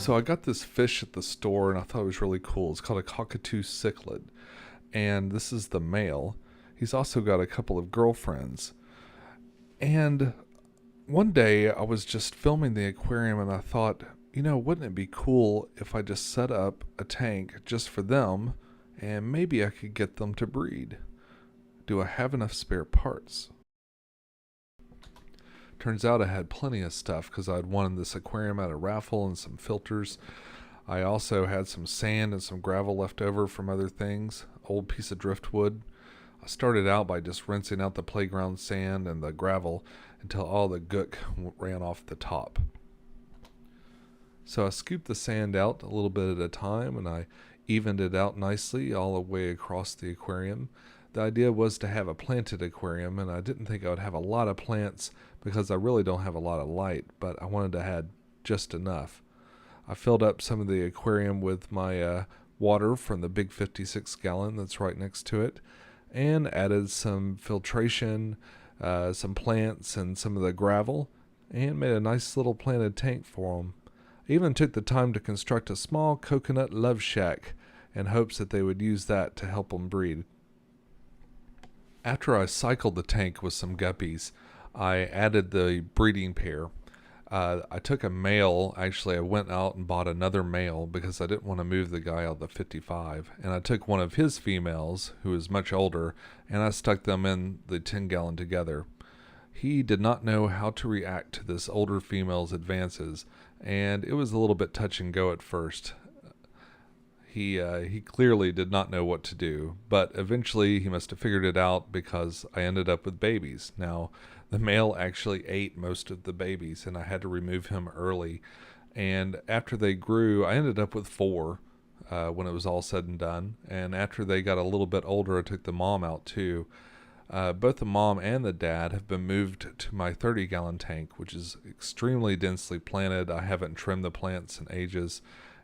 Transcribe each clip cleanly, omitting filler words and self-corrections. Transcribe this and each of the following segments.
So I got this fish at the store and I thought it was really cool. It's called a Cockatoo Cichlid. And this is the male. He's also got a couple of girlfriends. And one day I was just filming the aquarium and I thought, wouldn't it be cool if I just set up a tank just for them and maybe I could get them to breed? Do I have enough spare parts? Turns out I had plenty of stuff because I'd won this aquarium at a raffle and some filters. I also had some sand and some gravel left over from other things, old piece of driftwood. I started out by just rinsing out the playground sand and the gravel until all the gook ran off the top. So I scooped the sand out a little bit at a time and I evened it out nicely all the way across the aquarium. The idea was to have a planted aquarium, and I didn't think I would have a lot of plants because I really don't have a lot of light, but I wanted to have just enough. I filled up some of the aquarium with my water from the big 56 gallon that's right next to it, and added some filtration, some plants, and some of the gravel, and made a nice little planted tank for them. I even took the time to construct a small coconut love shack in hopes that they would use that to help them breed. After I cycled the tank with some guppies, I added the breeding pair. I took a male. Actually, I went out and bought another male because I didn't want to move the guy out of the 55. And I took one of his females, who is much older, and I stuck them in the 10-gallon together. He did not know how to react to this older female's advances, and it was a little bit touch and go at first. He clearly did not know what to do, but eventually he must have figured it out because I ended up with babies. Now, the male actually ate most of the babies, and I had to remove him early. And after they grew, I ended up with 4 when it was all said and done. And after they got a little bit older, I took the mom out too. Both the mom and the dad have been moved to my 30-gallon tank, which is extremely densely planted. I haven't trimmed the plants in ages,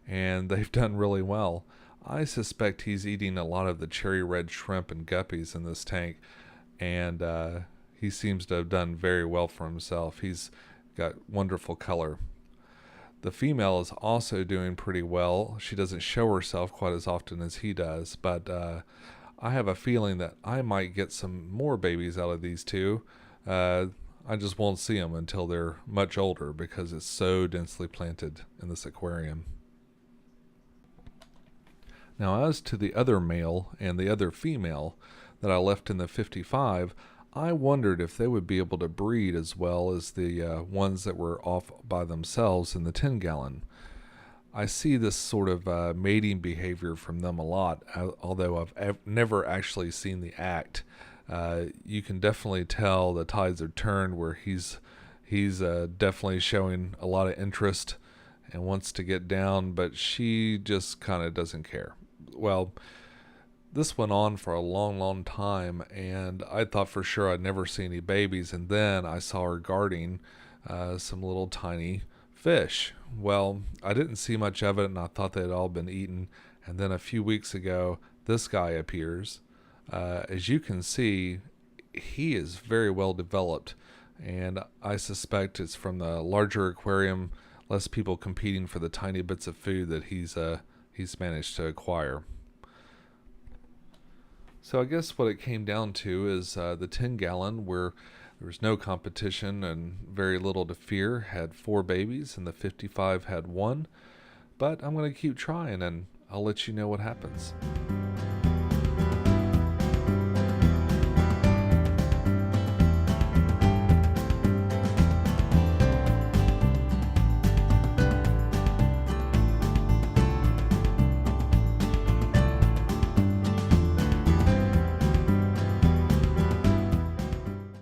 and they've done really well. I suspect he's eating a lot of the cherry red shrimp and guppies in this tank, and he seems to have done very well for himself. He's got wonderful color. The female is also doing pretty well. She doesn't show herself quite as often as he does, but I have a feeling that I might get some more babies out of these two. I just won't see them until they're much older because it's so densely planted in this aquarium. Now, as to the other male and the other female that I left in the 55, I wondered if they would be able to breed as well as the ones that were off by themselves in the 10-gallon. I see this sort of mating behavior from them a lot, although I've never actually seen the act. You can definitely tell the tides are turned where he's definitely showing a lot of interest and wants to get down, but she just kind of doesn't care. Well, this went on for a long time, and I thought for sure I'd never see any babies, and then I saw her guarding some little tiny fish. Well, I didn't see much of it, and I thought they had all been eaten, and then a few weeks ago, this guy appears. As you can see, he is very well developed, and I suspect it's from the larger aquarium, less people competing for the tiny bits of food that he's managed to acquire. So I guess what it came down to is the 10-gallon, where there was no competition and very little to fear, had 4 babies, and the 55 had 1. But I'm going to keep trying, and I'll let you know what happens.